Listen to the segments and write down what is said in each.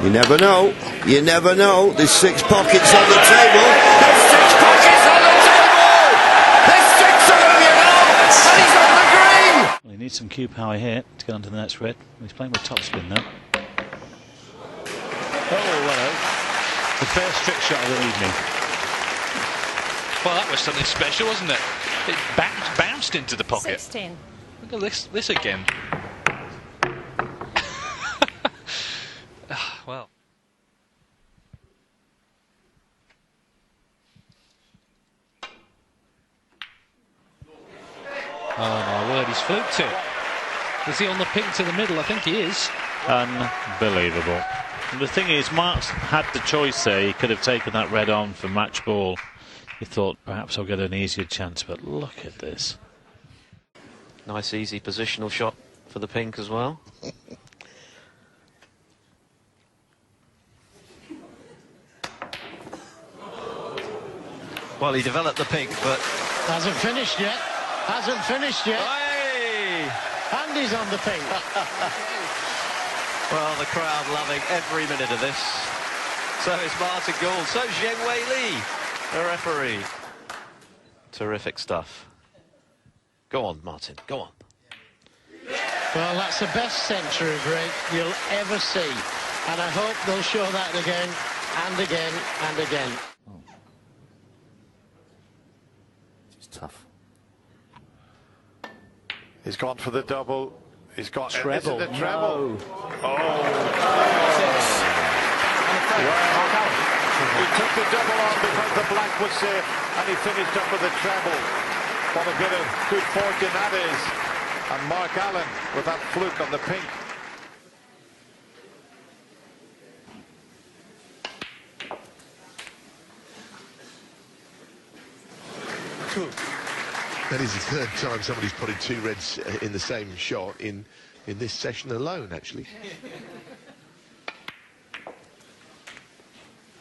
You never know. You never know. There's 6 pockets on the table. There's 6 pockets on the table! There's 6 of them, you know! And he's on the green! Well, he needs some cue power here to get onto the next red. He's playing with topspin now. Oh, well, the first trick shot of the evening. Well, that was something special, wasn't it? It bounced into the pocket. 16. Look at this again. Well. Oh my word, he's fluked it. Is he on the pink to the middle? I think he is. Unbelievable. And the thing is, Mark's had the choice there. He could have taken that red on for match ball. He thought perhaps I'll get an easier chance, but look at this. Nice easy positional shot for the pink as well. Well, he developed the pink, but... Hasn't finished yet. Hasn't finished yet. Hey! And he's on the pink. Well, the crowd loving every minute of this. So is Martin Gould. So Zheng Wei Li, the referee. Terrific stuff. Go on, Martin. Go on. Well, that's the best century break you'll ever see. And I hope they'll show that again and again and again. It's tough. He's gone for the double. He's got treble. the treble. No. Oh. He took the double on because the black was safe, and he finished up with a treble. What a bit of good fortune that is. And Mark Allen with that fluke on the pink. That is the third time somebody's putting 2 reds in the same shot in this session alone, actually.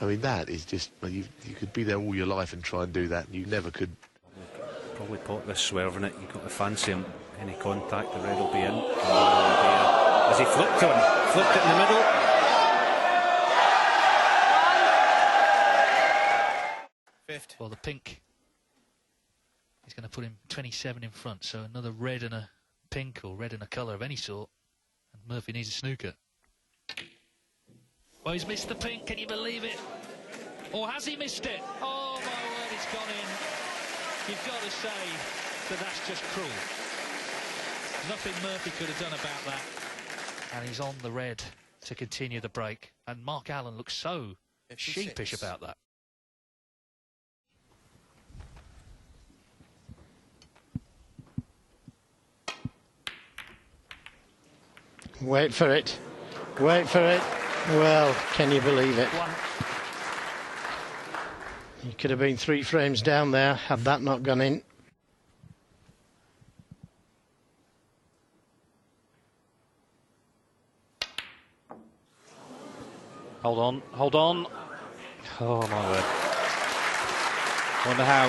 I mean, that is just... Well, you could be there all your life and try and do that, and you never could. Probably put this swerving it. You've got to fancy him. Any contact, the red will be in. As he flipped it in the middle. Fifth. Well, the pink. He's going to put him 27 in front, so another red and a pink or red and a colour of any sort. And Murphy needs a snooker. Well, he's missed the pink, can you believe it? Or has he missed it? Oh, my word, it's gone in. You've got to say that that's just cruel. Nothing Murphy could have done about that. And he's on the red to continue the break. And Mark Allen looks so sheepish about that. Wait for it. Wait for it. Well, can you believe it? He could have been 3 frames down there had that not gone in. Hold on, hold on. Oh, my word. Wonder how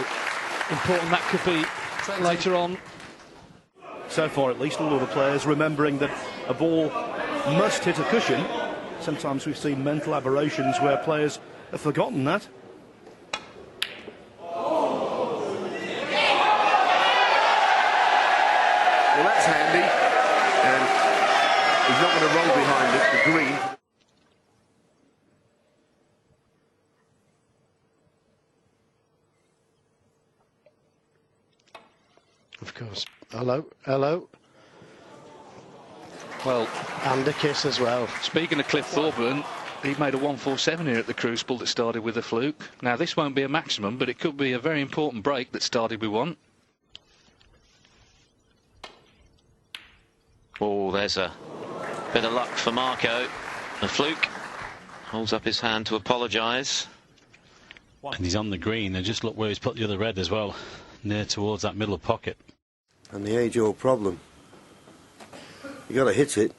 important that could be later on. So far, at least, all of the players remembering that a ball must hit a cushion. Sometimes we've seen mental aberrations where players have forgotten that. Well, that's handy. And he's not going to roll behind it, the green. Of course. Hello, hello. Well, and a kiss as well. Speaking of Cliff Thorburn, he made a 147 here at the Crucible that started with a fluke. Now, this won't be a maximum, but it could be a very important break that started with 1. Oh, there's a bit of luck for Marco. A fluke. Holds up his hand to apologise. And he's on the green, and just look where he's put the other red as well, near towards that middle pocket. And the age-old problem. You got to hit it,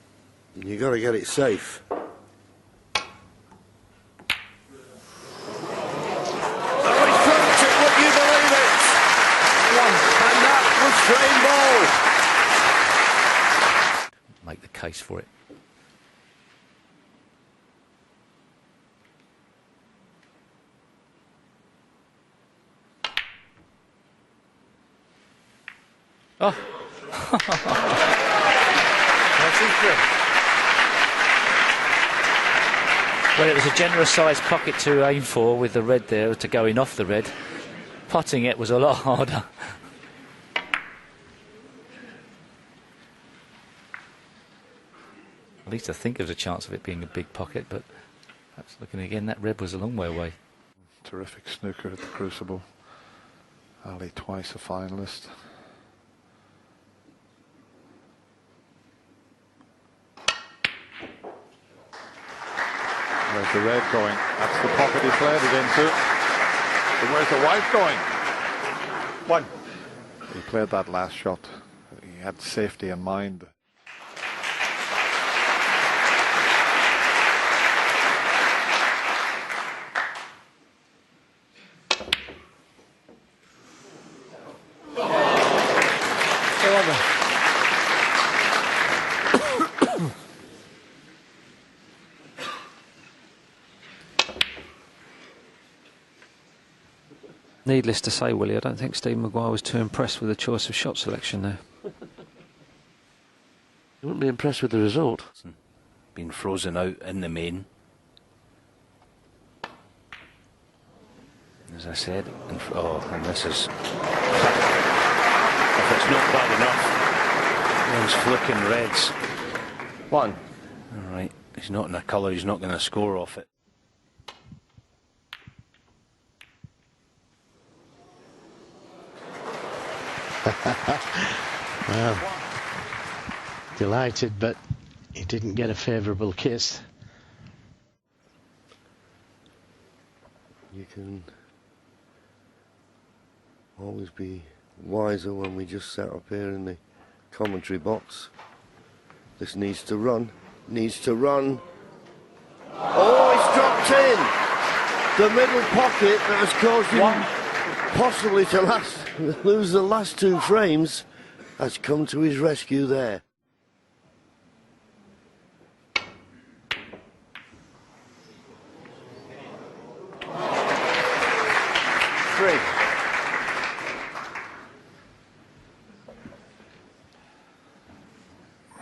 and you got to get it safe. Oh, he fluked it, would you believe it? And that was train ball. Make the case for it. Oh. Well, it was a generous sized pocket to aim for with the red there, to go in off the red. Potting it was a lot harder. At least I think there's a chance of it being a big pocket, but perhaps looking again, that red was a long way away. Terrific snooker at the Crucible. Ali twice a finalist. Where's the red going? That's the pocket he played it into. So where's the white going? One. He played that last shot. He had safety in mind. Needless to say, Willie, I don't think Steve Maguire was too impressed with the choice of shot selection there. You wouldn't be impressed with the result. Being frozen out in the main. As I said, and this is... If it's not bad enough, those flicking reds. One. Alright, he's not in a colour, he's not going to score off it. Well, delighted, but he didn't get a favourable kiss. You can always be wiser when we just sat up here in the commentary box. This needs to run. Needs to run. Oh, it's dropped in! The middle pocket that has caused him possibly to lose the last two frames has come to his rescue there. Three.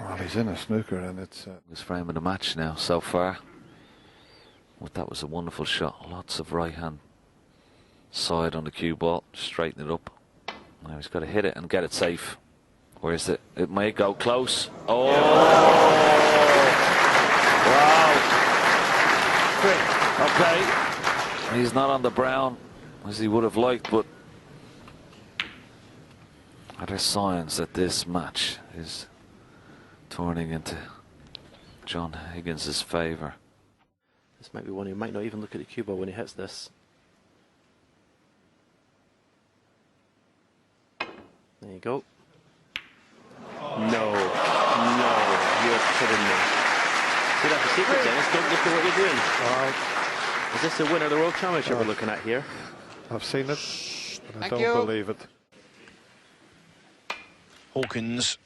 Well, he's in a snooker and it's... This frame of the match now so far. Well, that was a wonderful shot. Lots of right hand side on the cue ball. Straighten it up. Now he's got to hit it and get it safe. Where is it? It may go close. Oh! Wow! Okay. He's not on the brown as he would have liked, but there are signs that this match is turning into John Higgins' favour. This might be one he might not even look at the cue ball when he hits this. There you go. No, you're kidding me. See, that's the secret, Dennis. Don't look at what you're doing. Is this the winner of the World Championship we're looking at here? I've seen it, but I don't believe it. Hawkins.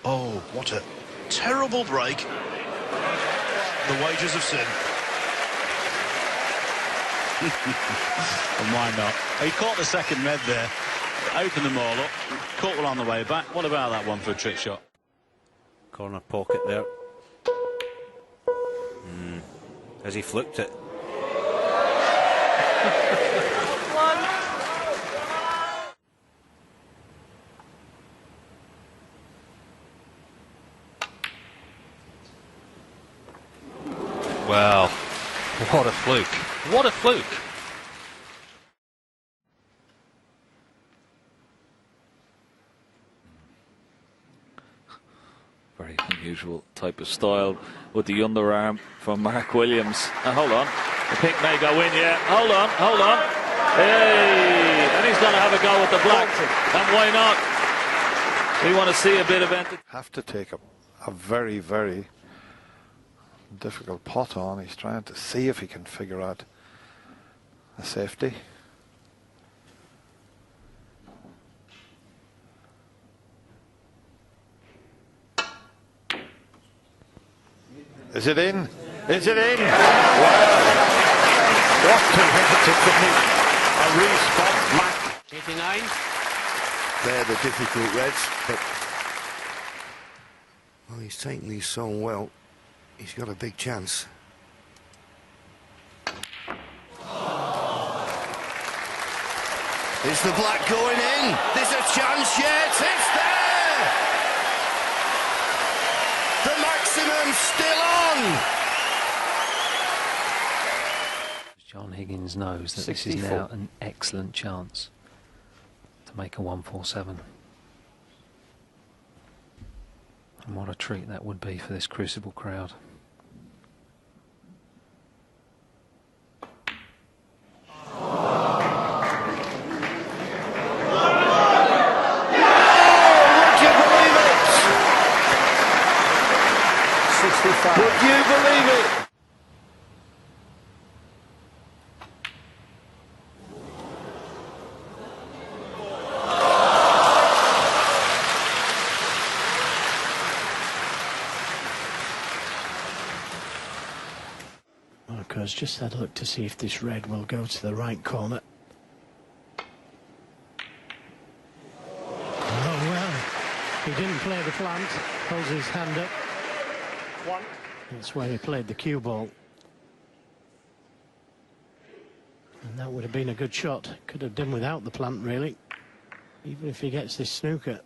Oh, what a terrible break. The wages of sin. And why not? He caught the second red there. Opened them all up. Caught one on the way back. What about that one for a trick shot? Corner pocket there. Has he fluked it? Well, what a fluke. What a fluke. Very unusual type of style with the underarm from Mark Williams. And hold on, the pink may go in, yeah. Hold on. Hey, and he's going to have a go with the black. And why not? We want to see a bit of it. Have to take a very, very difficult pot on. He's trying to see if he can figure out a safety. Is it in? Is it in? Wow. What to hit it to me. A respot black. 89. They're the difficult reds, but well, he's taken these so well. He's got a big chance. Is the black going in? There's a chance yet. It's there. The maximum's still on. John Higgins knows that 64. This is now an excellent chance to make a 147. And what a treat that would be for this Crucible crowd. Would you believe it? Marco's just had a look to see if this red will go to the right corner. Oh well, he didn't play the plant, holds his hand up. That's where he played the cue ball. And that would have been a good shot. Could have done without the plant, really. Even if he gets this snooker.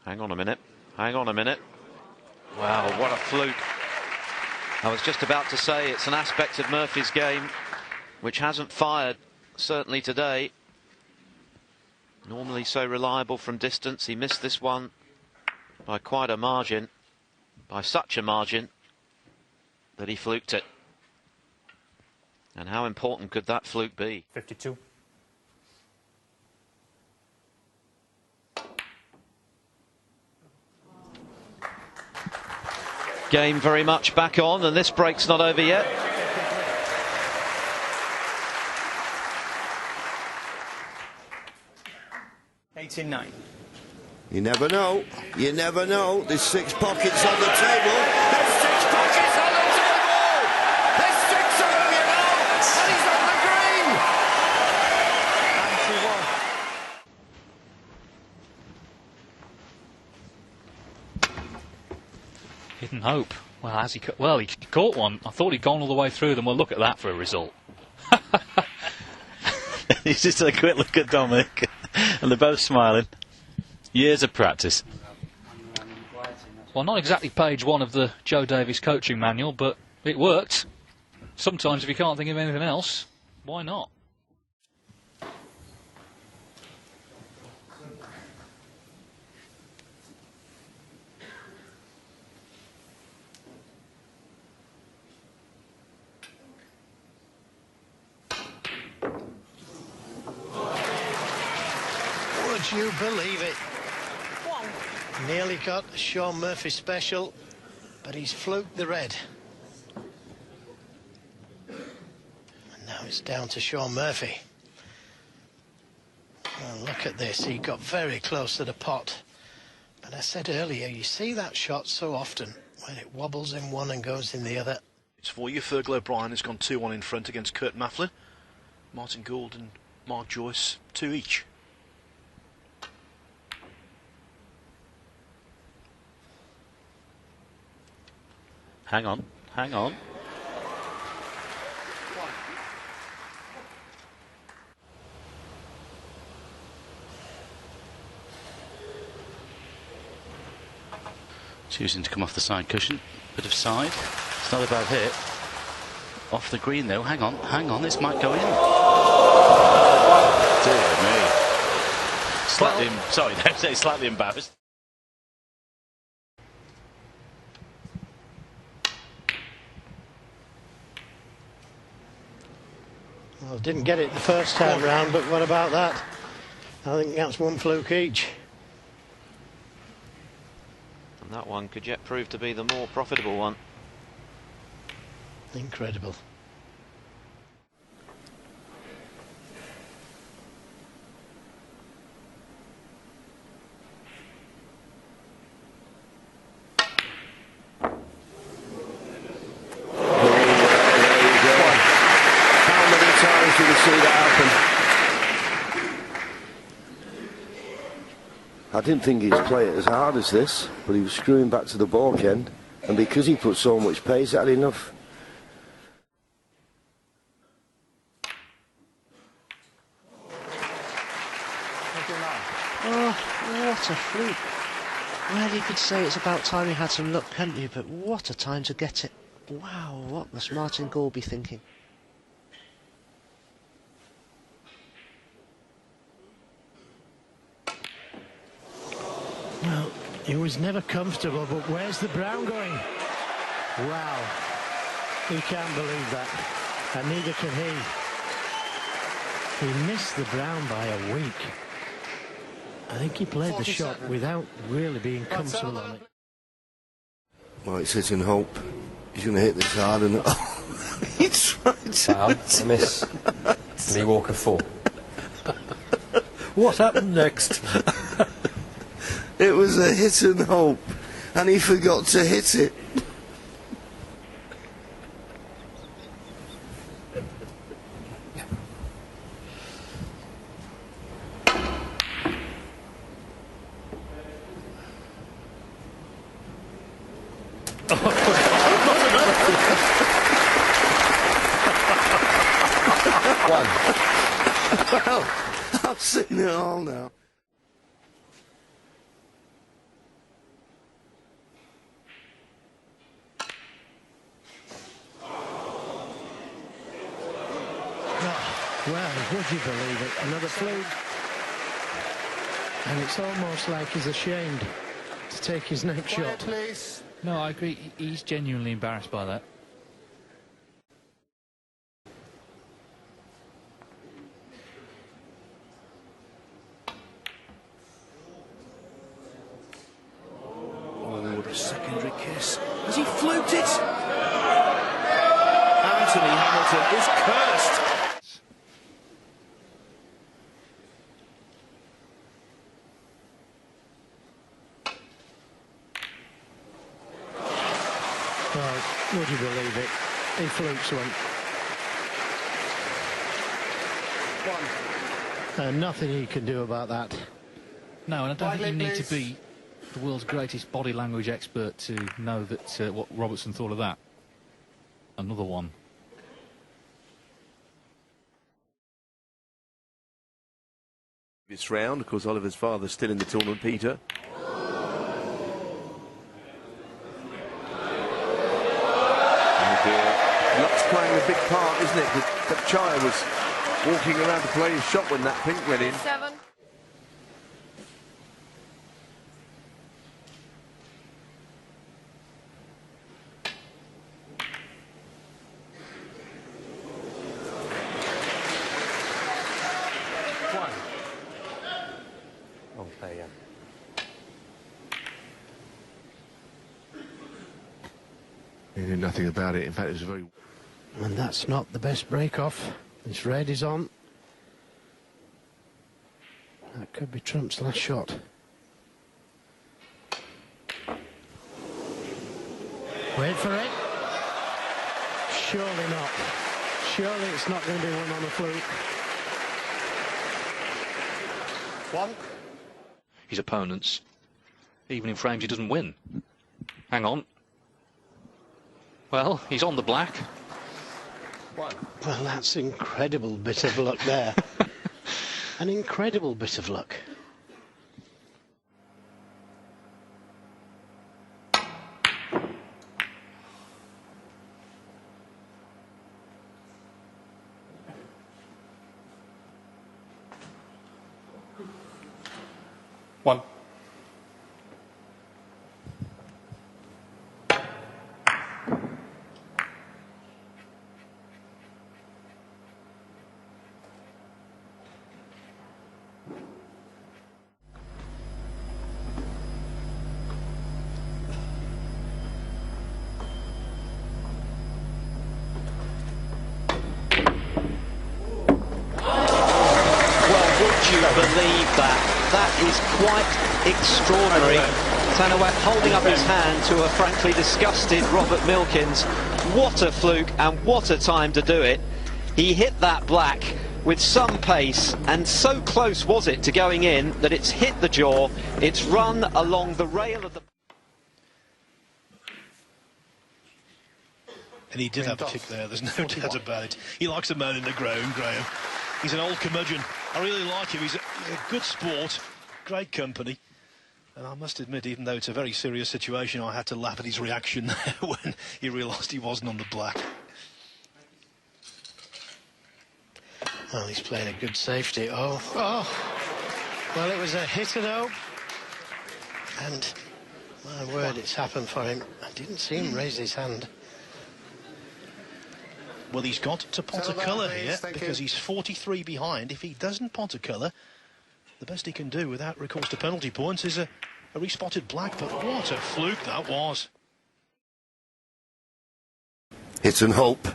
Hang on a minute. Hang on a minute. Wow, what a fluke. I was just about to say it's an aspect of Murphy's game which hasn't fired, certainly today. Normally so reliable from distance. He missed this one by quite a margin, by such a margin that he fluked it. And how important could that fluke be? 52. Game very much back on, and this break's not over yet. You never know. You never know. There's 6 pockets on the table. There's 6 pockets on the table. There's 6 of them, you know. And he's on the green. 91. Hidden hope. Well, has he? Well, he caught one. I thought he'd gone all the way through them. Well, look at that for a result. He's just had a quick look at Dominic, and they're both smiling. Years of practice. Well, not exactly page 1 of the Joe Davies coaching manual, but it worked. Sometimes if you can't think of anything else, why not? Would you believe it? Nearly got a Sean Murphy special, but he's fluked the red. And now it's down to Sean Murphy. Well, look at this. He got very close to the pot. But I said earlier, you see that shot so often when it wobbles in one and goes in the other. It's for you. Fergal O'Brien has gone 2-1 in front against Kurt Mafflin. Martin Gould and Mark Joyce, 2 each. Hang on, hang on. Choosing to come off the side cushion. Bit of side. It's not a bad hit. Off the green though. Hang on, this might go in. Dear me. Slightly, sorry, don't say slightly embarrassed. Well, didn't get it the first time round, but what about that? I think that's 1 fluke each. And that one could yet prove to be the more profitable one. Incredible. I didn't think he'd play it as hard as this, but he was screwing back to the balk end, and because he put so much pace, that had enough. Oh, what a fluke. Well, you could say it's about time he had some luck, couldn't you? But what a time to get it. Wow, what must Martin Gould be thinking? Well, he was never comfortable, but where's the brown going? Wow. He can't believe that. And neither can he. He missed the brown by a week. I think he played the shot without really being comfortable on it. Well, it's hitting Hope. He's going to hit this hard and... Oh, he tried to... Wow, a miss. Lee Walker 4. What happened next? It was a hit and hope, and he forgot to hit it. Well, I've seen it all now. Well, would you believe it? Another fluke. And it's almost like he's ashamed to take his next shot. No, I agree. He's genuinely embarrassed by that. Oh, the secondary kiss. Has he fluked it? Anthony Hamilton is cursed. Well, would you believe it? He flukes one. And nothing he can do about that. No, and I don't think you need to be the world's greatest body language expert to know that what Robertson thought of that. Another one. This round, of course, Oliver's father's still in the tournament, Peter. Luck's playing a big part, isn't it? That Chaya was walking around to play his shot when that pink went in. 7. Oh, there, yeah. He knew nothing about it. In fact, it was a very... And that's not the best break-off. This red is on. That could be Trump's last shot. Wait for it. Surely not. Surely it's not going to be one on a fluke. One. His opponents, even in frames he doesn't win. Hang on. Well, he's on the black. Well, that's incredible bit of luck there. An incredible bit of luck. One. Believe that. That is quite extraordinary. Tanawat holding up his hand to a frankly disgusted Robert Milkins. What a fluke and what a time to do it. He hit that black with some pace, and so close was it to going in that it's hit the jaw, it's run along the rail of the... And he did have a kick there, there's no doubt about it. He likes a man in the ground, Graham. He's an old curmudgeon. I really like him. He's a good sport, great company. And I must admit, even though it's a very serious situation, I had to laugh at his reaction there when he realised he wasn't on the black. Well, he's playing a good safety. Oh. Well, it was a hitter, though. And, my word, it's happened for him. I didn't see him raise his hand. Well, he's got to pot a colour here because he's 43 behind. If he doesn't pot a colour, the best he can do without recourse to penalty points is a respotted black. But what a fluke that was. Hit and hope.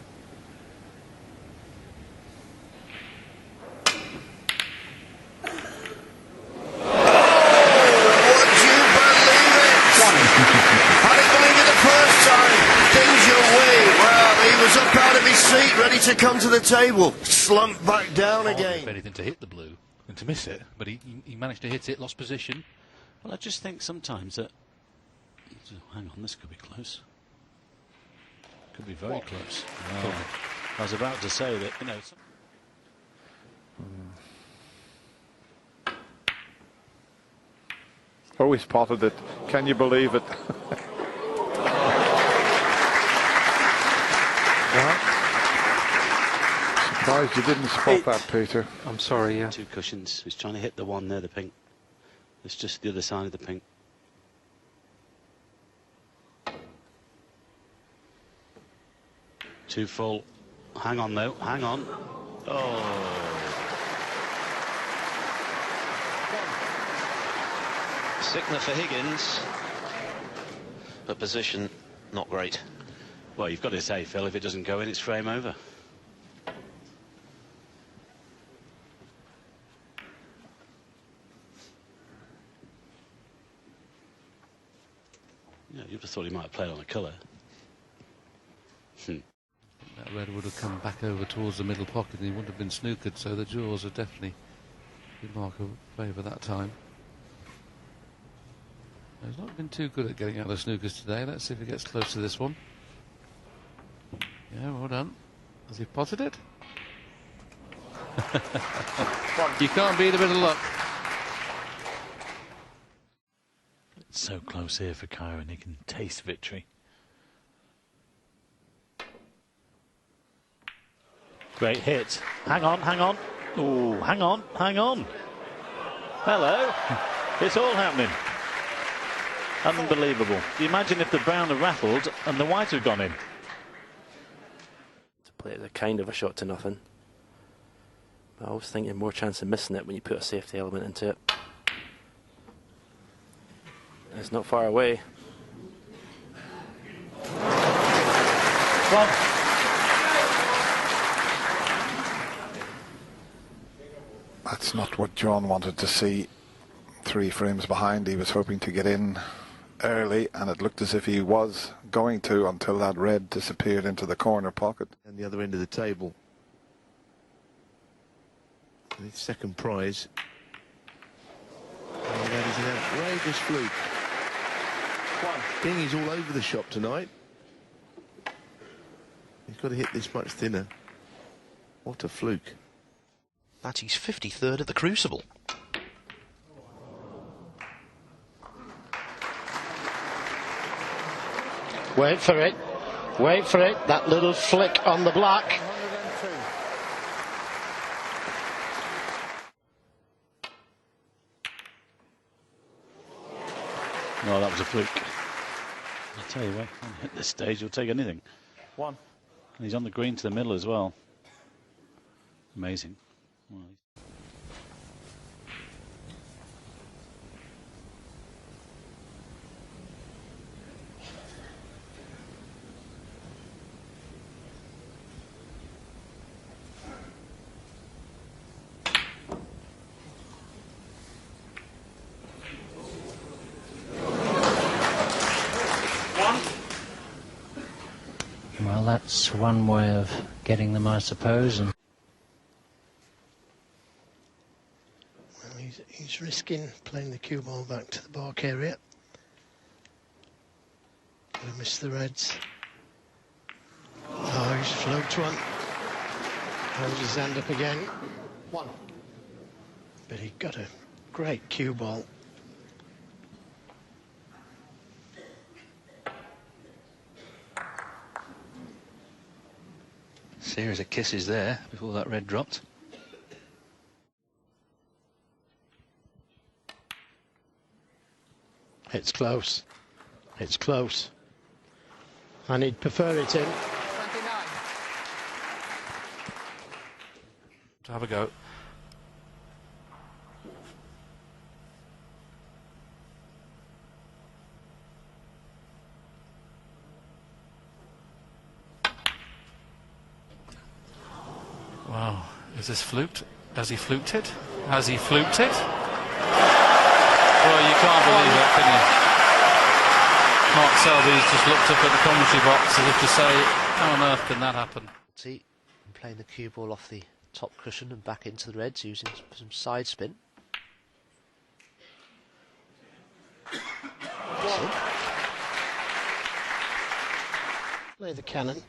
Was up out of his seat, ready to come to the table, slumped back down again. Anything to hit the blue and to miss it, but he managed to hit it, lost position. Well, I just think sometimes that... Hang on, this could be close. Could be very close. Oh, I was about to say that, you know... Oh, he spotted it. Can you believe it? Surprised you didn't spot that, Peter. I'm sorry, yeah. 2 cushions. He's trying to hit the one there, the pink. It's just the other side of the pink. Too full. Hang on, though. Hang on. Oh. Sickner for Higgins. But position, not great. Well, you've got to say, Phil, if it doesn't go in, it's frame over. Yeah, you'd have thought he might have played on a colour. That red would have come back over towards the middle pocket and he wouldn't have been snookered, so the jaws are definitely in Mark's favour that time. He's not been too good at getting out of snookers today. Let's see if he gets close to this one. Yeah, well done. Has he potted it? You can't beat a bit of luck. It's so close here for Kyron, he can taste victory. Great hit. Hang on, hang on. Oh, hang on, hang on. Hello. It's all happening. Unbelievable. Do you imagine if the brown had rattled and the white had gone in? To play it as a kind of a shot to nothing. But I was thinking more chance of missing it when you put a safety element into it. It's not far away. Well, that's not what John wanted to see. 3 frames behind, he was hoping to get in early, and it looked as if he was going to until that red disappeared into the corner pocket. And the other end of the table. And his second prize. Oh, that is an outrageous fluke. Dinghy's all over the shop tonight. He's got to hit this much thinner. What a fluke. That's his 53rd at the Crucible. wait for it. Wait for it. That little flick on the black. No, that was a fluke. I'll tell you what, at this stage, you'll take anything. One. And he's on the green to the middle as well. Amazing. Well, Well, that's one way of getting them, I suppose. And he's risking playing the cue ball back to the bark area. Gonna miss the reds. Oh, he's fluked one. Holds his hand up again. One. But he got a great cue ball. Series of kisses there before that red dropped. It's close. It's close. And he'd prefer it in. To have a go. Wow, is this fluked? Has he fluked it? Has he fluked it? Well, you can't believe that, can you? Mark Selby's just looked up at the commentary box as if to say, how on earth can that happen? See, playing the cue ball off the top cushion and back into the reds using some side spin. Play the cannon.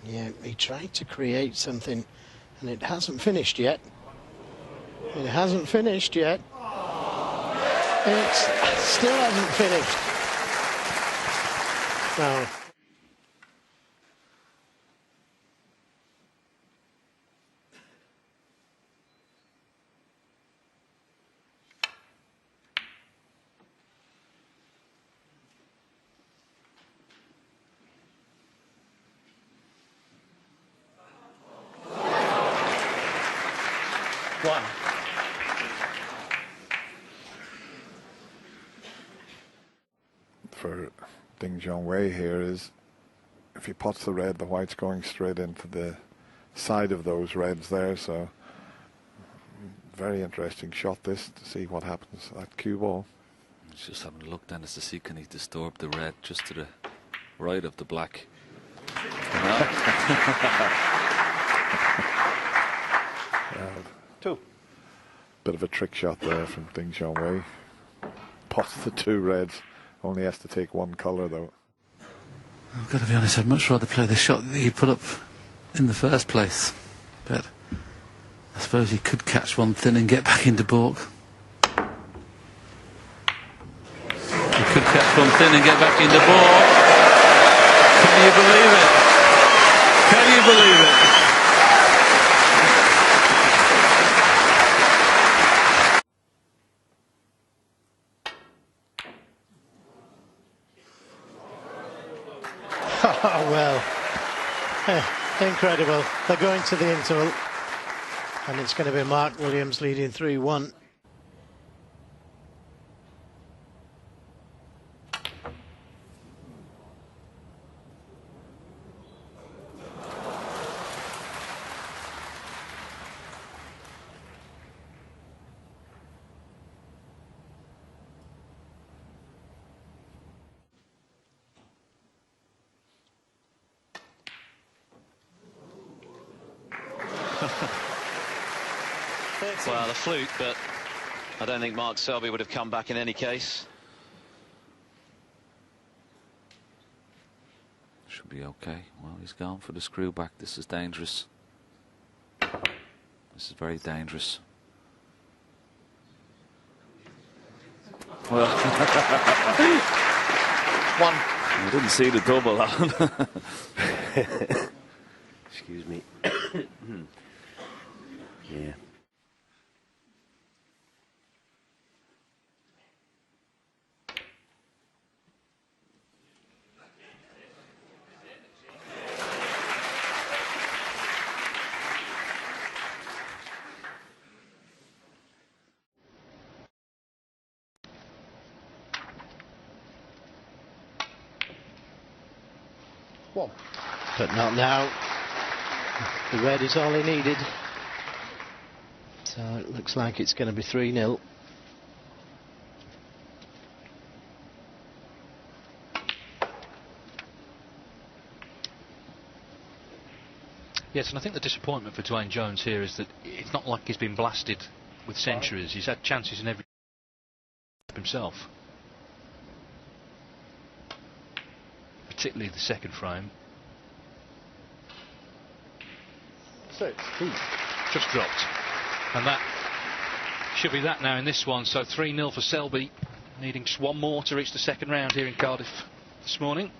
Yeah, he tried to create something and it hasn't finished yet. It hasn't finished yet. It still hasn't finished. No. One. For Ding Junhui here is, if he pots the red, the white's going straight into the side of those reds there, so very interesting shot this, to see what happens at cue ball. He's just having a look, Dennis, to see can he disturb the red just to the right of the black. Two. Bit of a trick shot there from Ding Junhui. Pots the two reds. Only has to take one colour though. I've got to be honest, I'd much rather play the shot that he put up in the first place. But I suppose he could catch one thin and get back into baulk. He could catch one thin and get back into baulk. Can you believe it? Can you believe it? Oh, well, incredible. They're going to the interval, and it's going to be Mark Williams leading 3-1. Well, a fluke, but I don't think Mark Selby would have come back in any case. Should be okay. Well, he's gone for the screw back. This is dangerous. This is very dangerous. Well, one. I didn't see the double, Alan. Excuse me. Yeah. One. But not now. The red is all he needed. So it looks like it's going to be 3-0. Yes, and I think the disappointment for Dwayne Jones here is that it's not like he's been blasted with centuries. He's had chances in every himself. Particularly the second frame. 6. Just dropped. And that should be that now in this one. So 3-0 for Selby, needing just one more to reach the second round here in Cardiff this morning.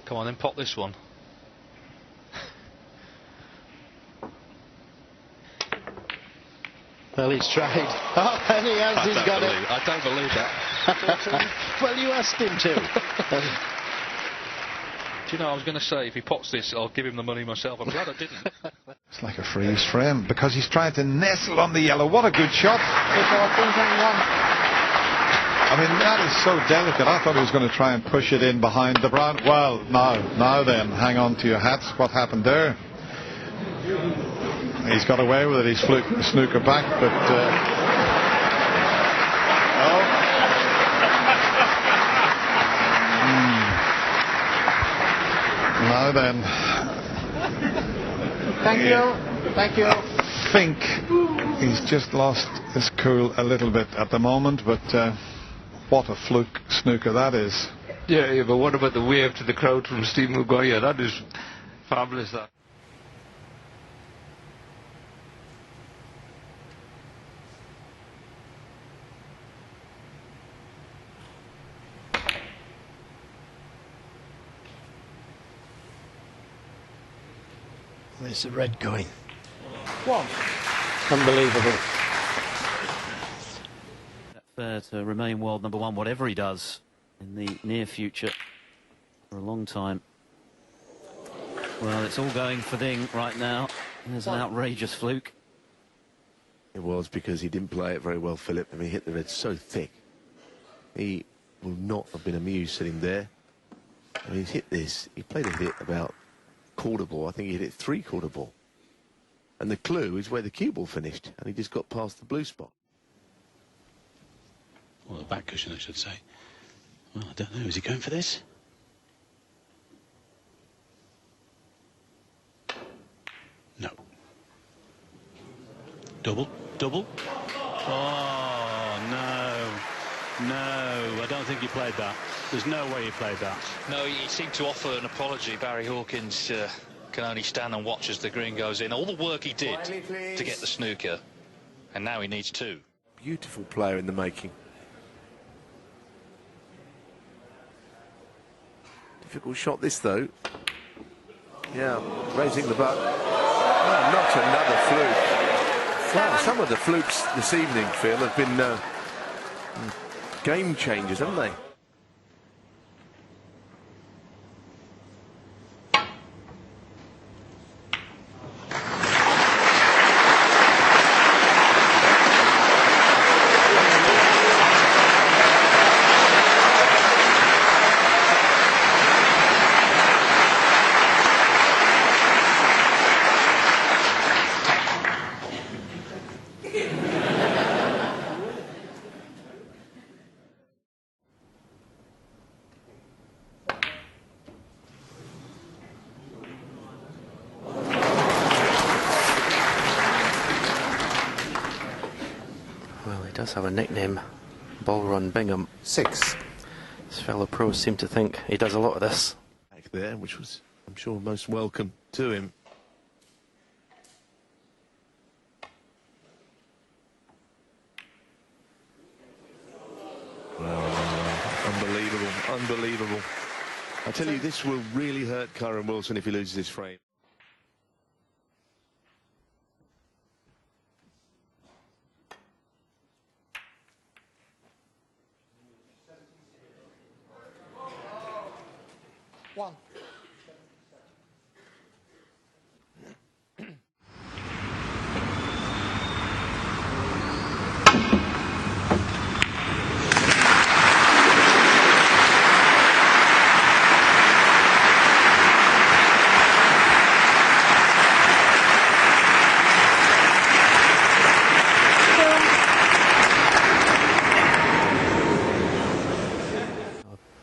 Come on then, pot this one. Well, he's tried. Oh, and he has. He's got it. I don't believe that. Well, you asked him to. Do you know, I was going to say, if he pots this, I'll give him the money myself. I'm glad I didn't. It's like a freeze frame because he's trying to nestle on the yellow. What a good shot. I mean, that is so delicate. I thought he was going to try and push it in behind the brown. Well, now then, hang on to your hats. What happened there? He's got away with it. He's fluked the snooker back, but... Now then. Thank you. I think he's just lost his cool a little bit at the moment, but what a fluke snooker that is. Yeah, but what about the wave to the crowd from Steve Maguire? That is fabulous, that. There's the red going. 1. Unbelievable. Fair to remain world number 1, whatever he does in the near future, for a long time. Well, it's all going for Ding right now. There's an outrageous fluke. It was because he didn't play it very well, Philip. I mean, he hit the red so thick. He will not have been amused sitting there. I mean, he's hit this. He played a hit about quarter ball. I think he hit it 3/4 ball. And the clue is where the cue ball finished, and he just got past the blue spot. Well, the back cushion, I should say. Well, I don't know. Is he going for this? No. Double. Oh, no, I don't think he played that. There's no way he played that. No, he seemed to offer an apology. Barry Hawkins can only stand and watch as the green goes in. All the work he did to get the snooker, and now he needs 2. Beautiful player in the making. Difficult shot this, though. Yeah, raising the butt. Oh, not another fluke. Wow, some of the flukes this evening, Phil, have been game changers, haven't they? Does have a nickname, Ball Run Bingham. 6. This fellow pros seem to think he does a lot of this. Back there, which was, I'm sure, most welcome to him. Unbelievable. I tell you, this will really hurt Kyron Wilson if he loses this frame.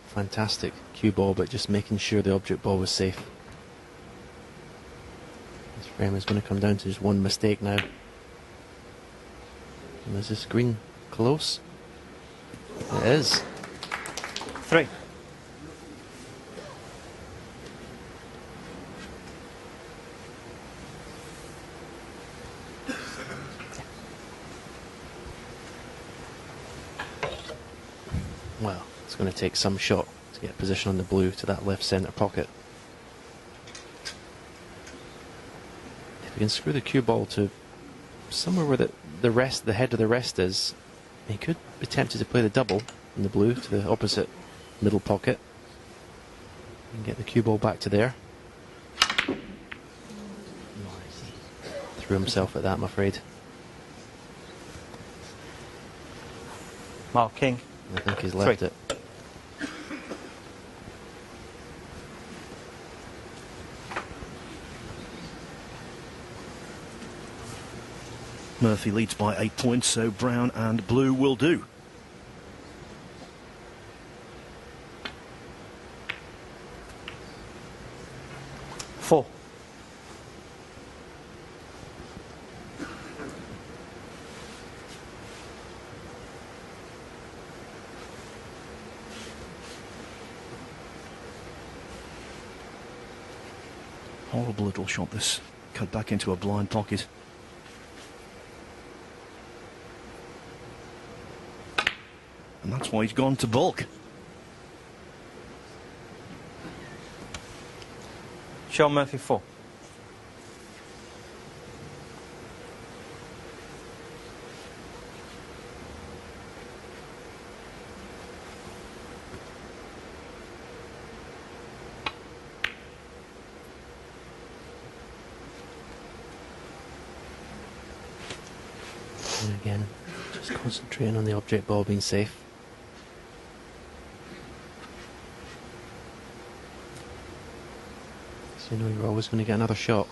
fantastic cue ball, but just making sure the object ball was safe. This frame is going to come down to just one mistake now. And is this green close? It is. 3. Well, it's going to take some shot to get position on the blue to that left centre pocket. If we can screw the cue ball to somewhere where the head of the rest is, he could be tempted to play the double in the blue to the opposite middle pocket and get the cue ball back to there. Threw himself at that, I'm afraid. Mark King. I think he's left 3. it. Murphy leads by 8 points, so brown and blue will do. Four. Horrible little shot this. Cut back into a blind pocket. And that's why he's gone to bulk. Sean Murphy 4. And again, just concentrating on the object ball being safe. So you know you're always going to get another shot.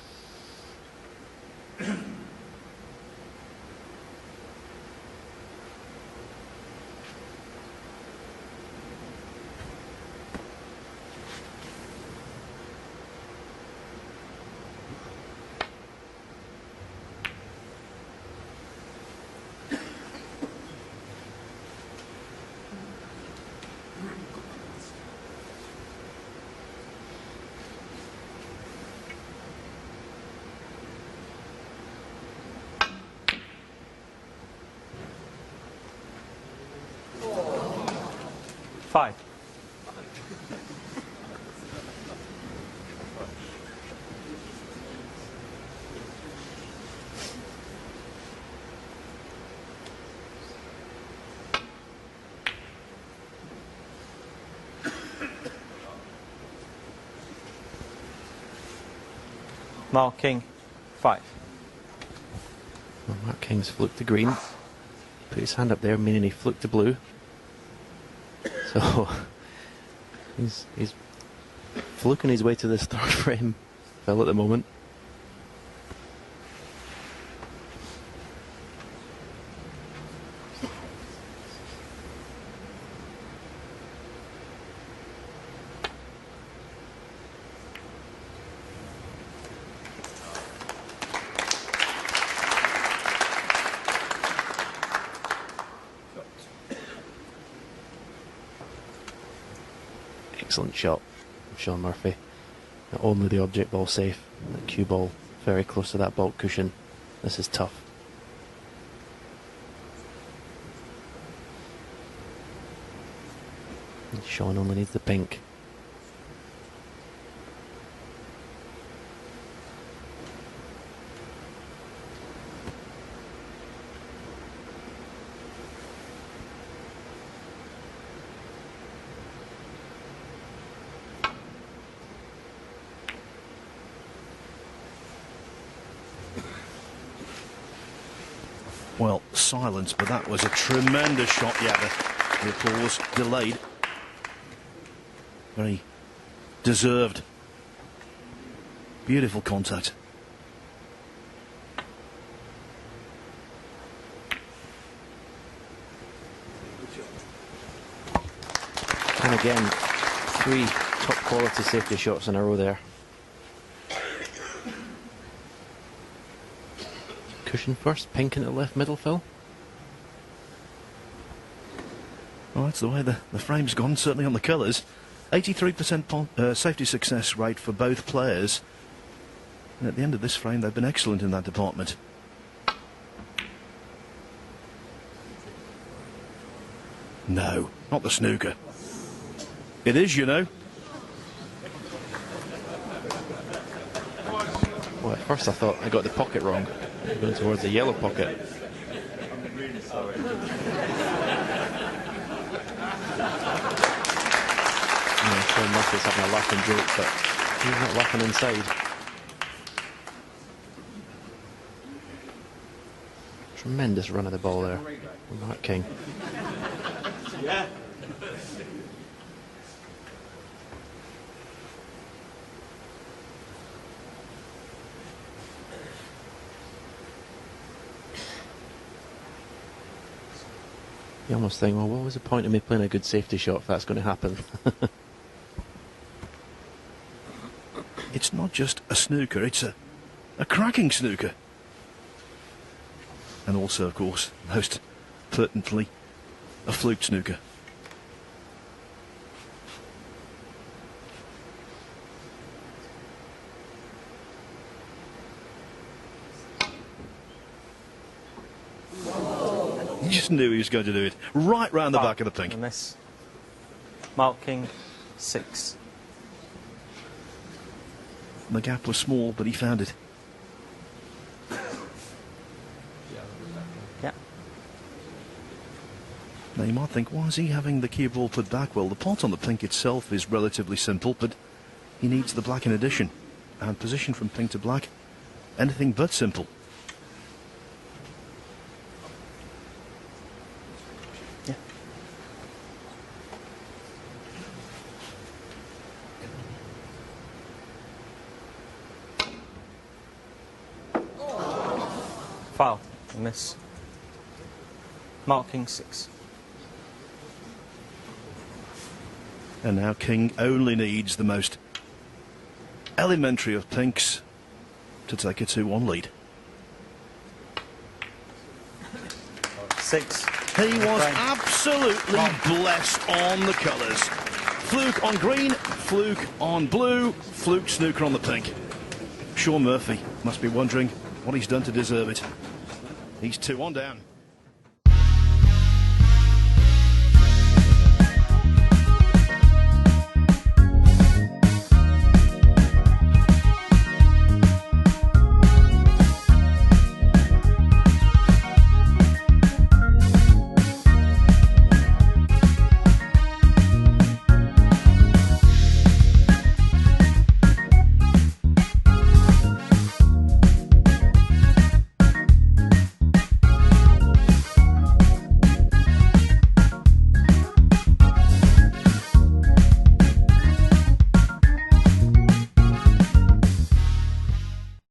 Five. Mark King 5. Well, Mark King's fluked the green. He put his hand up there, meaning he fluked the blue. So he's fluking his way to this third frame. Fell at the moment. Excellent shot from Sean Murphy. Not only the object ball safe, the cue ball very close to that bulk cushion. This is tough. And Sean only needs the pink. Well, silence, but that was a tremendous shot. Yeah, the applause delayed. Very deserved. Beautiful contact. And again, 3 top quality safety shots in a row there. Cushion first, pink into left middle, Phil. Well, that's the way the frame's gone, certainly on the colours. 83% safety success rate for both players. And at the end of this frame, they've been excellent in that department. No, not the snooker. It is, you know. Well, at first I thought I got the pocket wrong. Going towards the yellow pocket. Sean Murphy's having a laughing joke, but he's not laughing inside. Tremendous run of the ball there from Mark King. Yeah. You almost think, well, what was the point of me playing a good safety shot if that's going to happen? It's not just a snooker, it's a cracking snooker. And also, of course, most pertinently, a fluke snooker. You just knew he was going to do it. Right round the back of the pink. A miss. Mark King, 6. The gap was small, but he found it. Yeah. Now you might think, why is he having the cue ball put back? Well, the pot on the pink itself is relatively simple, but he needs the black in addition. And position from pink to black, anything but simple. Foul. A miss. Mark King, 6. And now King only needs the most elementary of pinks to take a 2-1 lead. 6. He was absolutely blessed on the colours. Fluke on green, fluke on blue, fluke snooker on the pink. Sean Murphy must be wondering what he's done to deserve it. He's 2-1 down.